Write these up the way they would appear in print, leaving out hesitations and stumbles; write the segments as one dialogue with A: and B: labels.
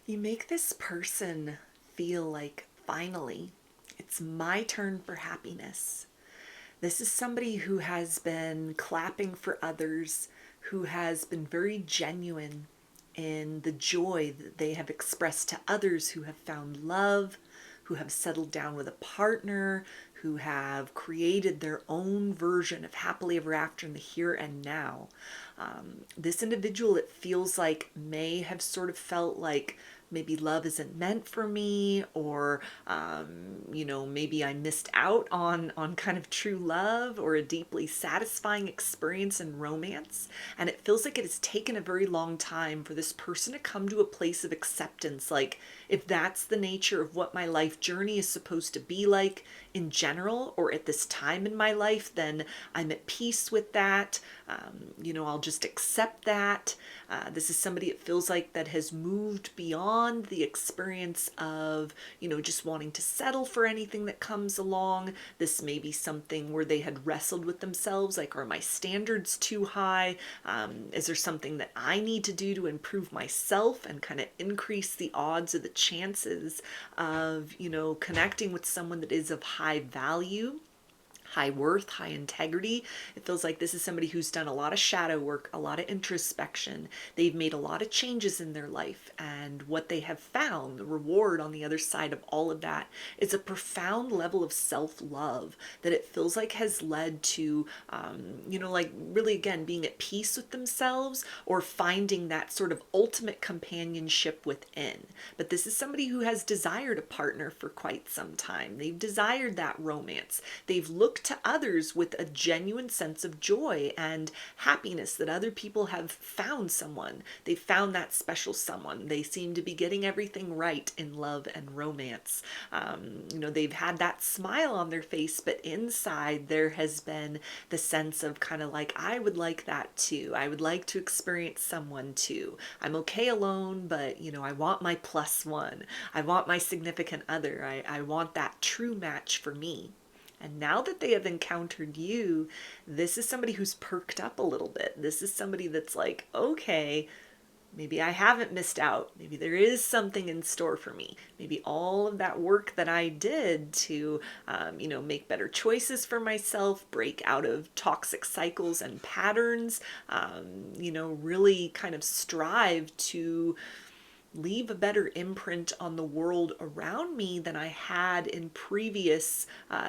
A: You make this person feel like finally it's my turn for happiness. This is somebody who has been clapping for others, who has been very genuine in the joy that they have expressed to others who have found love, who have settled down with a partner, who have created their own version of happily ever after in the here and now. This individual, it feels like, may have sort of felt like maybe love isn't meant for me, or maybe I missed out on kind of true love or a deeply satisfying experience in romance. And it feels like it has taken a very long time for this person to come to a place of acceptance. Like, if that's the nature of what my life journey is supposed to be like in general, or at this time in my life, then I'm at peace with that. I'll just accept that. This is somebody, it feels like, that has moved beyond the experience of, just wanting to settle for anything that comes along. This may be something where they had wrestled with themselves, like, are my standards too high? Is there something that I need to do to improve myself and kind of increase the odds or the chances of, connecting with someone that is of high value, high worth, high integrity? It feels like this is somebody who's done a lot of shadow work, a lot of introspection. They've made a lot of changes in their life, and what they have found, the reward on the other side of all of that, is a profound level of self-love that it feels like has led to, like, really, again, being at peace with themselves, or finding that sort of ultimate companionship within. But this is somebody who has desired a partner for quite some time. They've desired that romance. They've looked to others with a genuine sense of joy and happiness that other people have found someone. They've found that special someone. They seem to be getting everything right in love and romance. They've had that smile on their face, but inside there has been the sense of kind of like, I would like that too. I would like to experience someone too. I'm okay alone, but I want my plus one. I want my significant other. I want that true match for me. And now that they have encountered you, this is somebody who's perked up a little bit. This is somebody that's like, okay, maybe I haven't missed out. Maybe there is something in store for me. Maybe all of that work that I did to, make better choices for myself, break out of toxic cycles and patterns, really kind of strive to leave a better imprint on the world around me than I had in previous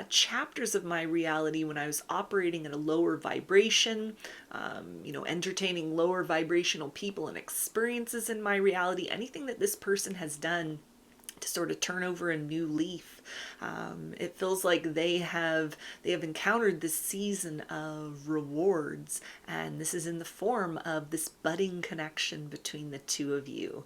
A: chapters of my reality, when I was operating at a lower vibration, entertaining lower vibrational people and experiences in my reality. Anything that this person has done to sort of turn over a new leaf. It feels like they have encountered this season of rewards, and this is in the form of this budding connection between the two of you.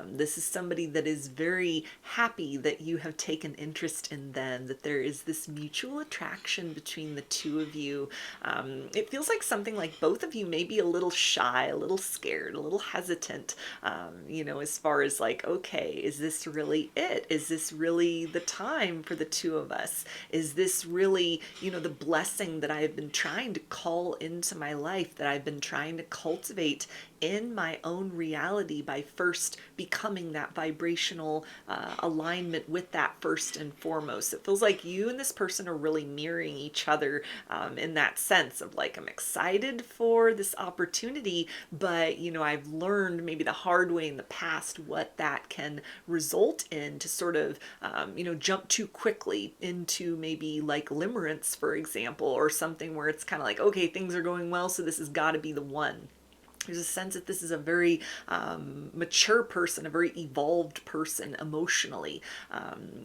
A: This is somebody that is very happy that you have taken interest in them, that there is this mutual attraction between the two of you. It feels like something like both of you may be a little shy, a little scared, a little hesitant, as far as like, okay, is this really it? Is this really the time for the two of us? Is this really, the blessing that I have been trying to call into my life, that I've been trying to cultivate in my own reality by first becoming that vibrational alignment with that first and foremost? It feels like you and this person are really mirroring each other in that sense of like, I'm excited for this opportunity, but I've learned maybe the hard way in the past what that can result in, to sort of jump too quickly into maybe like limerence, for example, or something where it's kind of like, okay, things are going well, so this has got to be the one. There's a sense that this is a very mature person, a very evolved person emotionally.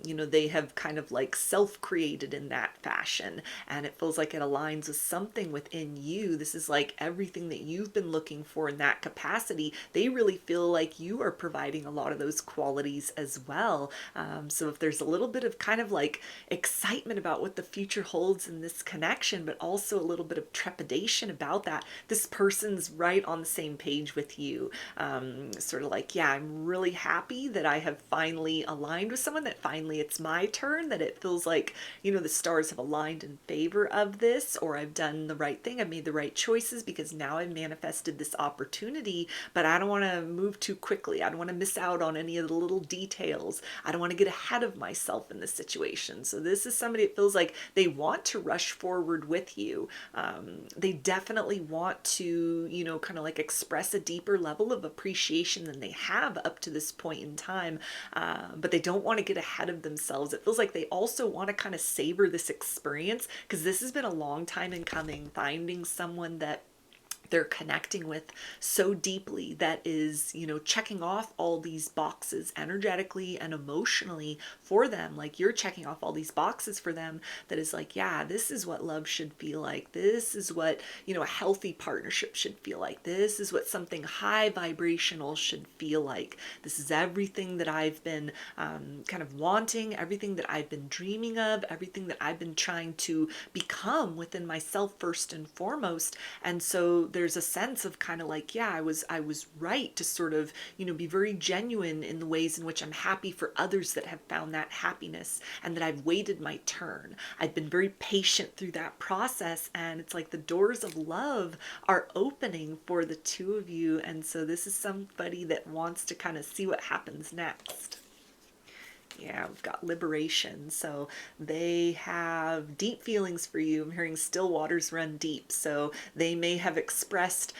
A: They have kind of like self-created in that fashion, and it feels like it aligns with something within you. This is like everything that you've been looking for in that capacity. They really feel like you are providing a lot of those qualities as well. So if there's a little bit of kind of like excitement about what the future holds in this connection, but also a little bit of trepidation about that, this person's right on the same page with you. Sort of like, yeah, I'm really happy that I have finally aligned with someone, that finally it's my turn, that it feels like, you know, the stars have aligned in favor of this, or I've done the right thing, I've made the right choices because now I've manifested this opportunity, but I don't want to move too quickly. I don't want to miss out on any of the little details. I don't want to get ahead of myself in this situation. So this is somebody that feels like they want to rush forward with you. They definitely want to, you know, kind of like express a deeper level of appreciation than they have up to this point in time, but they don't want to get ahead of themselves. It feels like they also want to kind of savor this experience, because this has been a long time in coming, finding someone that they're connecting with so deeply, that is, you know, checking off all these boxes energetically and emotionally for them. Like, you're checking off all these boxes for them, that is like, yeah, this is what love should feel like. This is what, you know, a healthy partnership should feel like. This is what something high vibrational should feel like. This is everything that I've been kind of wanting, everything that I've been dreaming of, everything that I've been trying to become within myself first and foremost. And so there's a sense of kind of like, yeah, I was right to sort of, you know, be very genuine in the ways in which I'm happy for others that have found that happiness, and that I've waited my turn. I've been very patient through that process, and it's like the doors of love are opening for the two of you. And so this is somebody that wants to kind of see what happens next. Yeah, we've got liberation. So they have deep feelings for you. I'm hearing still waters run deep. So they may have expressed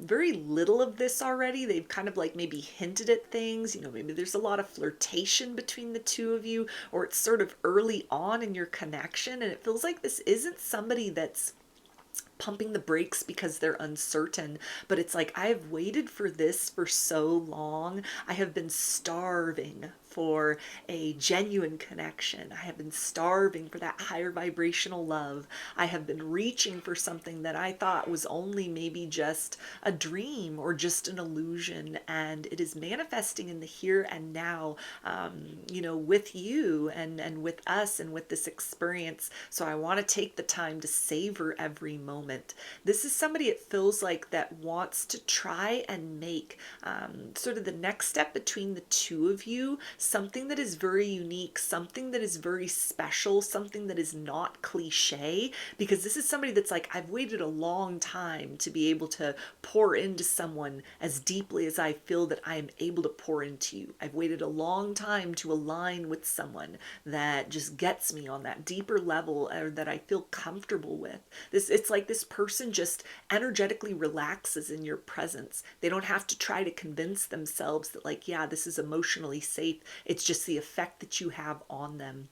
A: very little of this already. They've kind of like maybe hinted at things. You know, maybe there's a lot of flirtation between the two of you, or it's sort of early on in your connection. And it feels like this isn't somebody that's pumping the brakes because they're uncertain, but it's like, I have waited for this for so long. I have been starving for a genuine connection. I have been starving for that higher vibrational love. I have been reaching for something that I thought was only maybe just a dream or just an illusion, and it is manifesting in the here and now, you know, with you and with us and with this experience. So I want to take the time to savor every moment. This is somebody, it feels like, that wants to try and make sort of the next step between the two of you something that is very unique, something that is very special, something that is not cliche, because this is somebody that's like, I've waited a long time to be able to pour into someone as deeply as I feel that I am able to pour into you. I've waited a long time to align with someone that just gets me on that deeper level, or that I feel comfortable with. It's like this person just energetically relaxes in your presence. They don't have to try to convince themselves that, like, yeah, this is emotionally safe. It's just the effect that you have on them.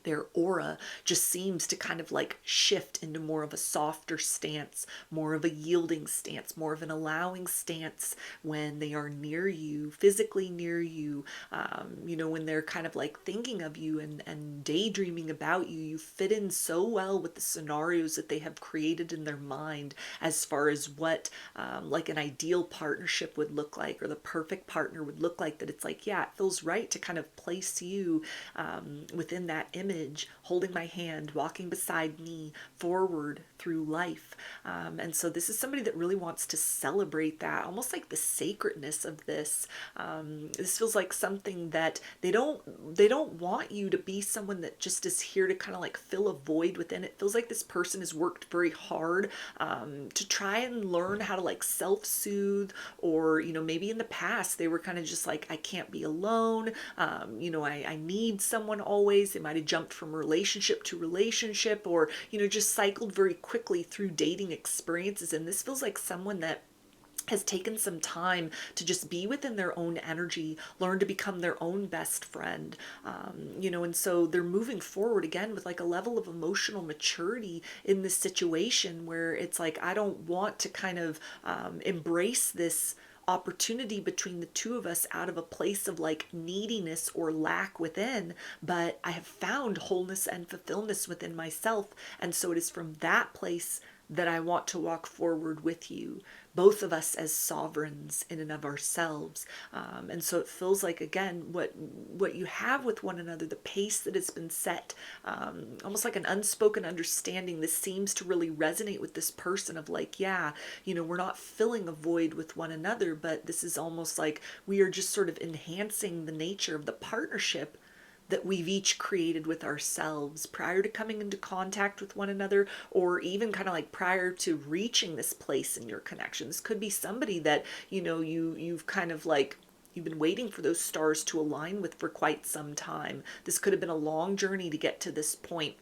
A: Their aura just seems to kind of like shift into more of a softer stance, more of a yielding stance, more of an allowing stance when they are near you, physically near you. You know, when they're kind of like thinking of you and daydreaming about you, you fit in so well with the scenarios that they have created in their mind, as far as what like an ideal partnership would look like, or the perfect partner would look like, that it's like, yeah, it feels right to kind of place you within that image, holding my hand, walking beside me forward through life. And so this is somebody that really wants to celebrate that, almost like the sacredness of this. This feels like something that they don't want you to be someone that just is here to kind of like fill a void within. It feels like this person has worked very hard to try and learn how to like self-soothe, or, you know, maybe in the past they were kind of just like, I can't be alone. You know, I need someone always. They might have jumped from relationship to relationship, or, you know, just cycled very quickly through dating experiences. And this feels like someone that has taken some time to just be within their own energy, learn to become their own best friend, you know, and so they're moving forward again with like a level of emotional maturity in this situation, where it's like, I don't want to kind of embrace this opportunity between the two of us out of a place of like neediness or lack within, but I have found wholeness and fulfillment within myself. And so it is from that place that I want to walk forward with you, both of us as sovereigns in and of ourselves. And so it feels like, again, what you have with one another, the pace that has been set, almost like an unspoken understanding. This seems to really resonate with this person of like, yeah, we're not filling a void with one another, but this is almost like we are just sort of enhancing the nature of the partnership that we've each created with ourselves prior to coming into contact with one another, or even kind of like prior to reaching this place in your connection. This could be somebody that you've kind of like you've been waiting for those stars to align with for quite some time. This could have been a long journey to get to this point,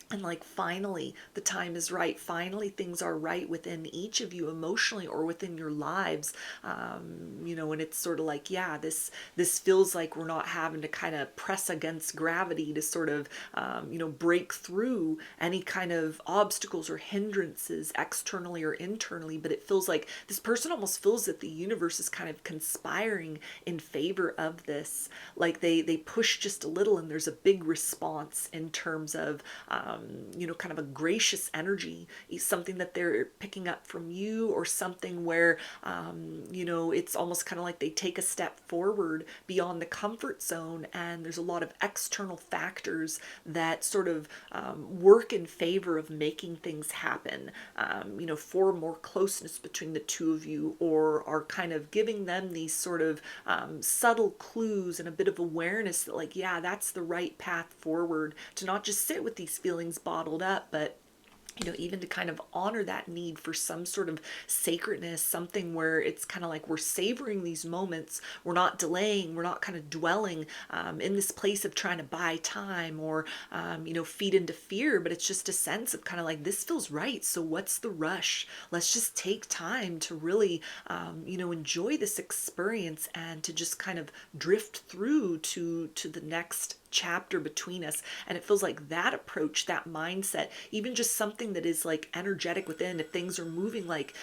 A: and like finally the time is right, finally things are right within each of you emotionally or within your lives. And it's sort of like, yeah, this feels like we're not having to kind of press against gravity to sort of break through any kind of obstacles or hindrances externally or internally, but it feels like this person almost feels that the universe is kind of conspiring in favor of this. Like they push just a little and there's a big response in terms of kind of a gracious energy, something that they're picking up from you, or something where, it's almost kind of like they take a step forward beyond the comfort zone, and there's a lot of external factors that sort of work in favor of making things happen, for more closeness between the two of you, or are kind of giving them these sort of subtle clues and a bit of awareness that like, yeah, that's the right path forward, to not just sit with these feelings bottled up, but even to kind of honor that need for some sort of sacredness, something where it's kind of like we're savoring these moments. We're not delaying, we're not kind of dwelling in this place of trying to buy time, or, feed into fear, but it's just a sense of kind of like, this feels right. So what's the rush? Let's just take time to really, enjoy this experience, and to just kind of drift through to the next chapter between us. And it feels like that approach, that mindset, even just something that is like energetic within, if things are moving like,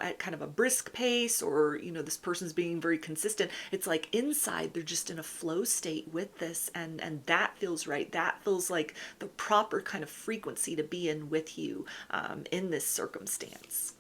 A: at kind of a brisk pace, or, this person's being very consistent, it's like inside they're just in a flow state with this, and that feels right. That feels like the proper kind of frequency to be in with you in this circumstance.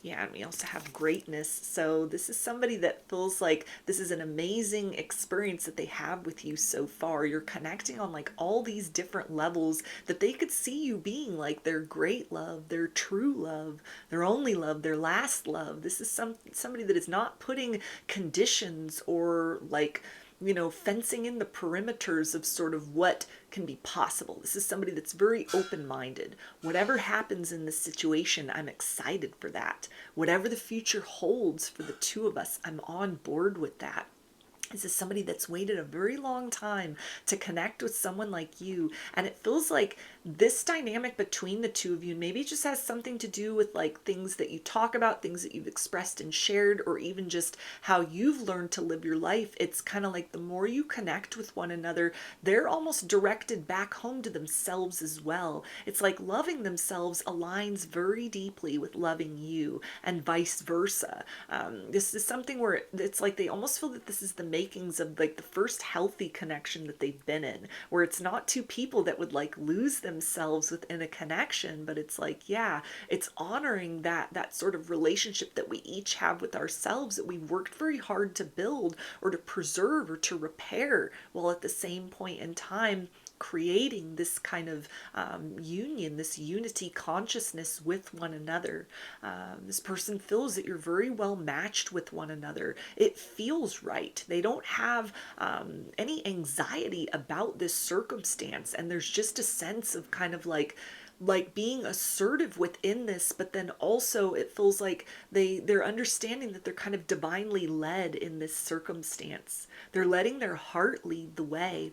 A: Yeah, and we also have greatness. So this is somebody that feels like this is an amazing experience that they have with you so far. You're connecting on like all these different levels that they could see you being like their great love, their true love, their only love, their last love. This is somebody that is not putting conditions or like fencing in the perimeters of sort of what can be possible. This is somebody that's very open-minded. Whatever happens in this situation, I'm excited for that. Whatever the future holds for the two of us, I'm on board with that. This is somebody that's waited a very long time to connect with someone like you. And it feels like this dynamic between the two of you, maybe it just has something to do with like things that you talk about, things that you've expressed and shared, or even just how you've learned to live your life. It's kind of like the more you connect with one another, they're almost directed back home to themselves as well. It's like loving themselves aligns very deeply with loving you, and vice versa. This is something where it's like they almost feel that this is the makings of like the first healthy connection that they've been in, where it's not two people that would like lose themselves within a connection, but it's like, yeah, it's honoring that sort of relationship that we each have with ourselves, that we've worked very hard to build or to preserve or to repair, while at the same point in time creating this kind of union, this unity consciousness with one another. This person feels that you're very well matched with one another. It feels right. They don't have any anxiety about this circumstance, and there's just a sense of kind of like being assertive within this, but then also it feels like they're understanding that they're kind of divinely led in this circumstance. They're letting their heart lead the way.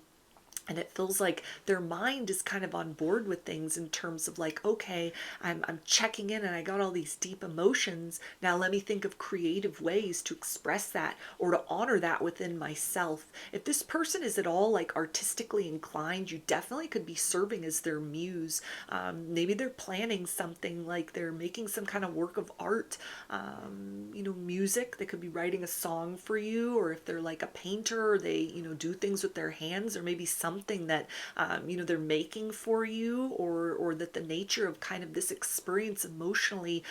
A: And it feels like their mind is kind of on board with things in terms of like, okay, I'm checking in and I got all these deep emotions. Now let me think of creative ways to express that or to honor that within myself. If this person is at all like artistically inclined, you definitely could be serving as their muse. Maybe they're planning something, like they're making some kind of work of art, music. They could be writing a song for you, or if they're like a painter, or they, do things with their hands, or maybe something something that, they're making for you, or that the nature of kind of this experience emotionally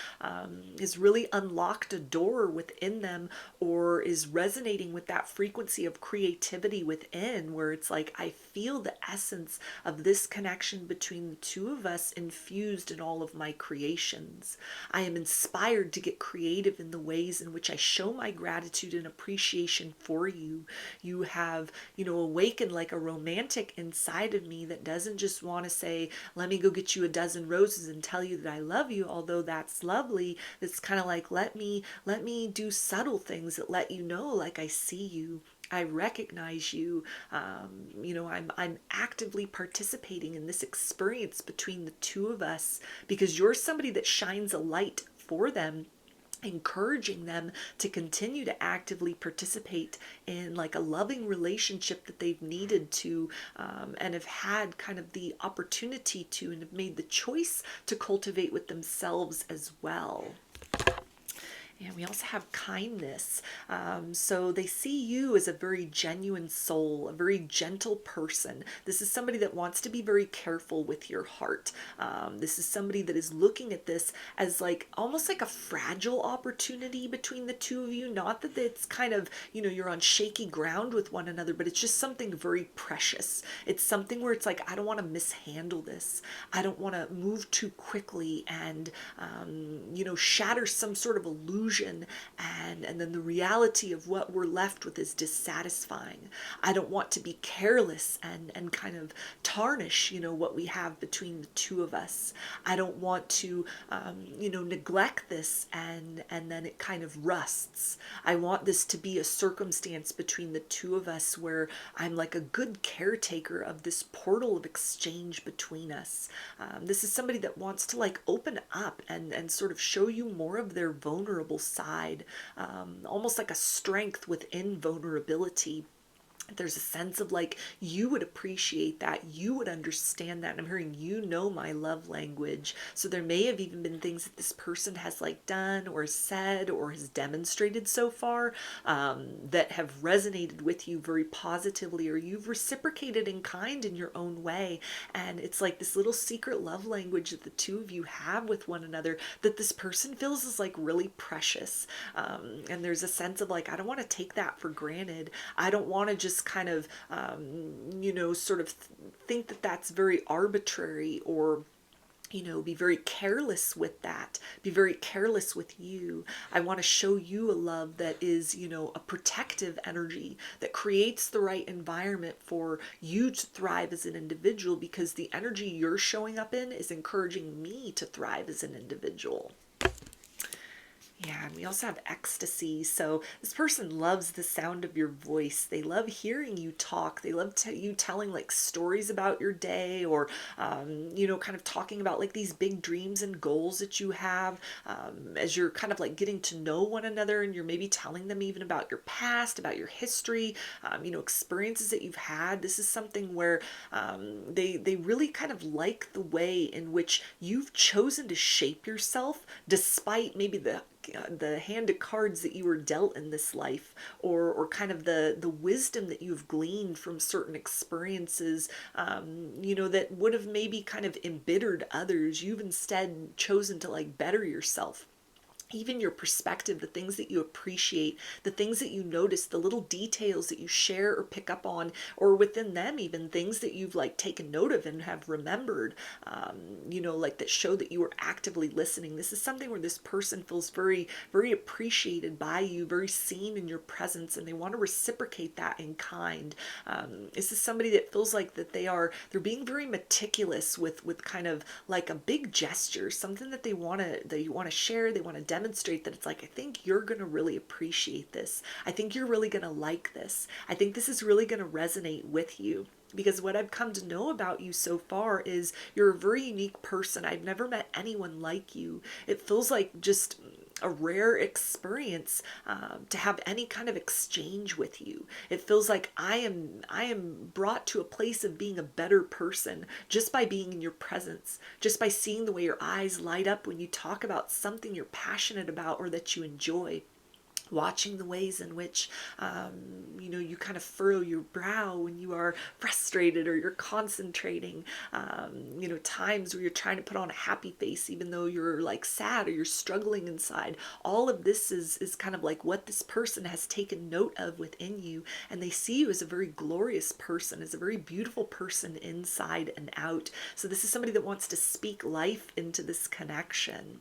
A: has really unlocked a door within them, or is resonating with that frequency of creativity within, where it's like, I feel the essence of this connection between the two of us infused in all of my creations. I am inspired to get creative in the ways in which I show my gratitude and appreciation for you. You have, awakened like a romantic inside of me that doesn't just want to say, let me go get you a dozen roses and tell you that I love you, although that's lovely. It's kind of like, let me do subtle things that let you know, like, I see you, I recognize you. I'm actively participating in this experience between the two of us, because you're somebody that shines a light for them, encouraging them to continue to actively participate in like a loving relationship that they've needed to, and have had kind of the opportunity to, and have made the choice to cultivate with themselves as well. And we also have kindness. So they see you as a very genuine soul, a very gentle person. This is somebody that wants to be very careful with your heart. This is somebody that is looking at this as like almost like a fragile opportunity between the two of you. Not that it's kind of, you're on shaky ground with one another, but it's just something very precious. It's something where it's like, I don't want to mishandle this. I don't want to move too quickly and, shatter some sort of illusion, and then the reality of what we're left with is dissatisfying. I don't want to be careless and kind of tarnish, what we have between the two of us. I don't want to, neglect this and then it kind of rusts. I want this to be a circumstance between the two of us where I'm like a good caretaker of this portal of exchange between us. This is somebody that wants to like open up and sort of show you more of their vulnerable side, almost like a strength within vulnerability. There's a sense of like, you would appreciate that, you would understand that. And I'm hearing, my love language. So there may have even been things that this person has like done or said or has demonstrated so far, that have resonated with you very positively, or you've reciprocated in kind in your own way. And it's like this little secret love language that the two of you have with one another that this person feels is like really precious. And there's a sense of like, I don't want to take that for granted. I don't want to just kind of, sort of think that that's very arbitrary, or be very careless with that, be very careless with you. I want to show you a love that is, a protective energy that creates the right environment for you to thrive as an individual, because the energy you're showing up in is encouraging me to thrive as an individual. Yeah, and we also have ecstasy. So this person loves the sound of your voice. They love hearing you talk. They love you telling like stories about your day, or, kind of talking about like these big dreams and goals that you have, as you're kind of like getting to know one another, and you're maybe telling them even about your past, about your history, experiences that you've had. This is something where they really kind of like the way in which you've chosen to shape yourself, despite maybe the hand of cards that you were dealt in this life, or kind of the wisdom that you've gleaned from certain experiences, that would have maybe kind of embittered others. You've instead chosen to like better yourself. Even your perspective, the things that you appreciate, the things that you notice, the little details that you share or pick up on, or within them, even things that you've like taken note of and have remembered, like that show that you were actively listening. This is something where this person feels very, very appreciated by you, very seen in your presence, and they want to reciprocate that in kind. This is somebody that feels like that they're being very meticulous with kind of like a big gesture, something that you want to share, they want to demonstrate that it's like, I think you're going to really appreciate this. I think you're really going to like this. I think this is really going to resonate with you. Because what I've come to know about you so far is you're a very unique person. I've never met anyone like you. It feels like just a rare experience, to have any kind of exchange with you. It feels like I am brought to a place of being a better person just by being in your presence, just by seeing the way your eyes light up when you talk about something you're passionate about or that you enjoy. watching the ways in which, you kind of furrow your brow when you are frustrated or you're concentrating, times where you're trying to put on a happy face even though you're like sad or you're struggling inside. All of this is kind of like what this person has taken note of within you, and they see you as a very glorious person, as a very beautiful person inside and out. So this is somebody that wants to speak life into this connection.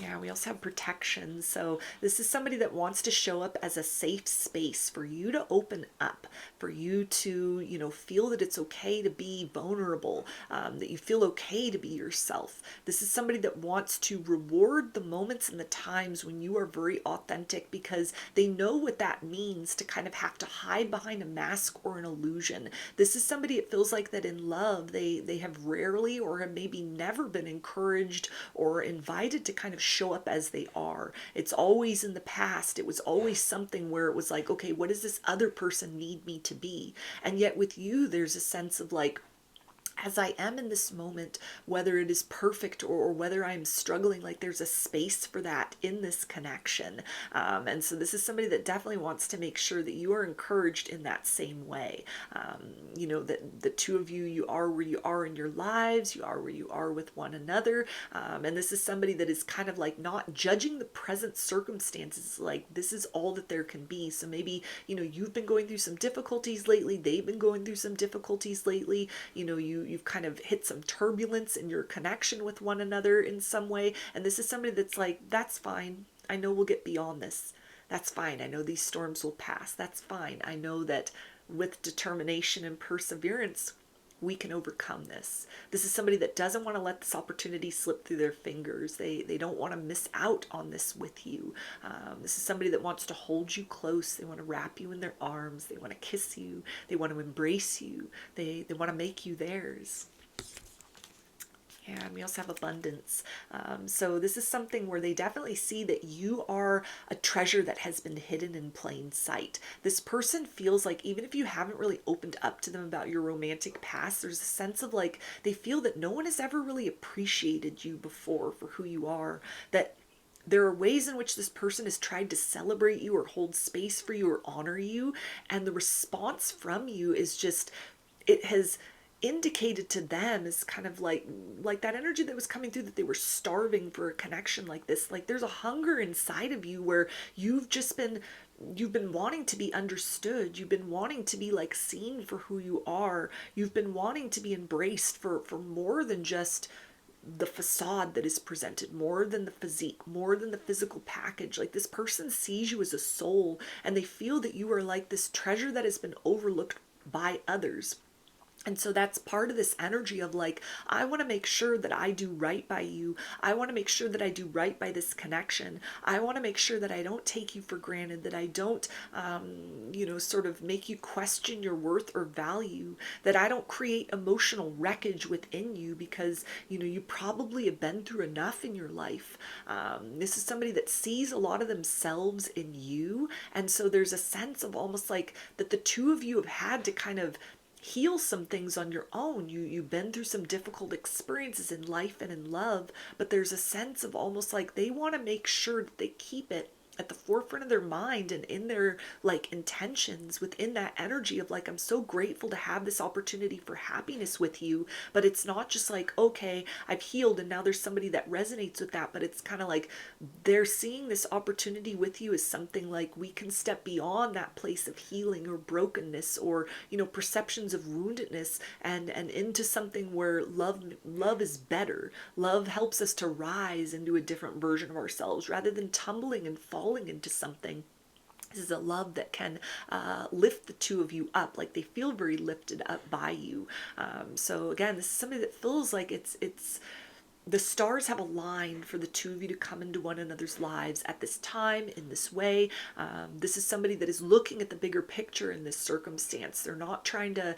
A: Yeah, we also have protection. So this is somebody that wants to show up as a safe space for you to open up, for you to, feel that it's okay to be vulnerable, that you feel okay to be yourself. This is somebody that wants to reward the moments and the times when you are very authentic, because they know what that means to kind of have to hide behind a mask or an illusion. This is somebody, it feels like, that in love, they have rarely or have maybe never been encouraged or invited to kind of show up as they are. It's always in the past. It was always something where it was like, okay, what does this other person need me to be? And yet with you, there's a sense of like, as I am in this moment, whether it is perfect or whether I'm struggling, like there's a space for that in this connection. And so this is somebody that definitely wants to make sure that you are encouraged in that same way. That the two of you, you are where you are in your lives, you are where you are with one another. And this is somebody that is kind of like not judging the present circumstances, like this is all that there can be. So maybe, you've been going through some difficulties lately, they've been going through some difficulties lately, you've kind of hit some turbulence in your connection with one another in some way, and this is somebody that's like, that's fine, I know we'll get beyond this, that's fine, I know these storms will pass, that's fine, I know that with determination and perseverance we can overcome this. This is somebody that doesn't want to let this opportunity slip through their fingers. They don't want to miss out on this with you. This is somebody that wants to hold you close. They want to wrap you in their arms. They want to kiss you. They want to embrace you. They want to make you theirs. Yeah, and we also have abundance. So this is something where they definitely see that you are a treasure that has been hidden in plain sight. This person feels like even if you haven't really opened up to them about your romantic past, there's a sense of like they feel that no one has ever really appreciated you before for who you are, that there are ways in which this person has tried to celebrate you or hold space for you or honor you, and the response from you is just, it has indicated to them is kind of like that energy that was coming through, that they were starving for a connection like this. Like there's a hunger inside of you where you've been wanting to be understood, you've been wanting to be like seen for who you are, you've been wanting to be embraced for more than just the facade that is presented, more than the physique, more than the physical package. Like this person sees you as a soul, and they feel that you are like this treasure that has been overlooked by others. And so that's part of this energy of like, I want to make sure that I do right by you. I want to make sure that I do right by this connection. I want to make sure that I don't take you for granted, that I don't, sort of make you question your worth or value, that I don't create emotional wreckage within you because, you probably have been through enough in your life. This is somebody that sees a lot of themselves in you. And so there's a sense of almost like that the two of you have had to kind of heal some things on your own. You've been through some difficult experiences in life and in love, but there's a sense of almost like they want to make sure that they keep it at the forefront of their mind and in their like intentions within that energy of like, I'm so grateful to have this opportunity for happiness with you. But it's not just like, okay, I've healed and now there's somebody that resonates with that, but it's kind of like they're seeing this opportunity with you as something like we can step beyond that place of healing or brokenness or perceptions of woundedness and into something where love is better. Love helps us to rise into a different version of ourselves rather than tumbling and falling into something. This is a love that can lift the two of you up, like they feel very lifted up by you. So again, this is something that feels like it's the stars have aligned for the two of you to come into one another's lives at this time, in this way. This is somebody that is looking at the bigger picture in this circumstance. They're not trying to,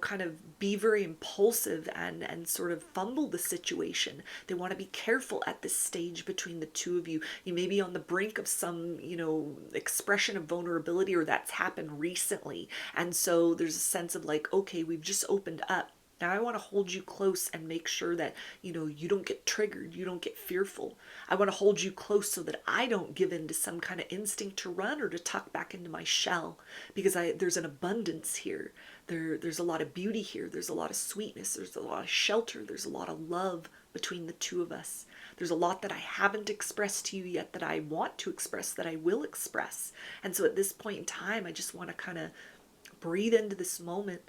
A: kind of be very impulsive and sort of fumble the situation. They want to be careful at this stage between the two of you. You may be on the brink of some, expression of vulnerability, or that's happened recently. And so there's a sense of like, okay, we've just opened up. Now I want to hold you close and make sure that, you don't get triggered, you don't get fearful. I want to hold you close so that I don't give in to some kind of instinct to run or to tuck back into my shell, because there's an abundance here. There's a lot of beauty here. There's a lot of sweetness. There's a lot of shelter. There's a lot of love between the two of us. There's a lot that I haven't expressed to you yet that I want to express, that I will express. And so at this point in time, I just want to kind of breathe into this moment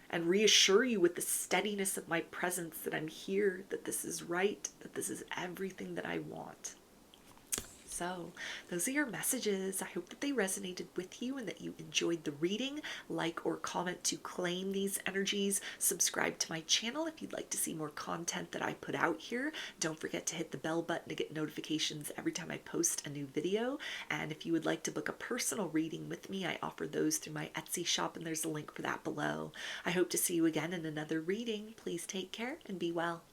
A: and reassure you with the steadiness of my presence that I'm here, that this is right, that this is everything that I want. So those are your messages. I hope that they resonated with you and that you enjoyed the reading. Like or comment to claim these energies. Subscribe to my channel if you'd like to see more content that I put out here. Don't forget to hit the bell button to get notifications every time I post a new video. And if you would like to book a personal reading with me, I offer those through my Etsy shop, and there's a link for that below. I hope to see you again in another reading. Please take care and be well.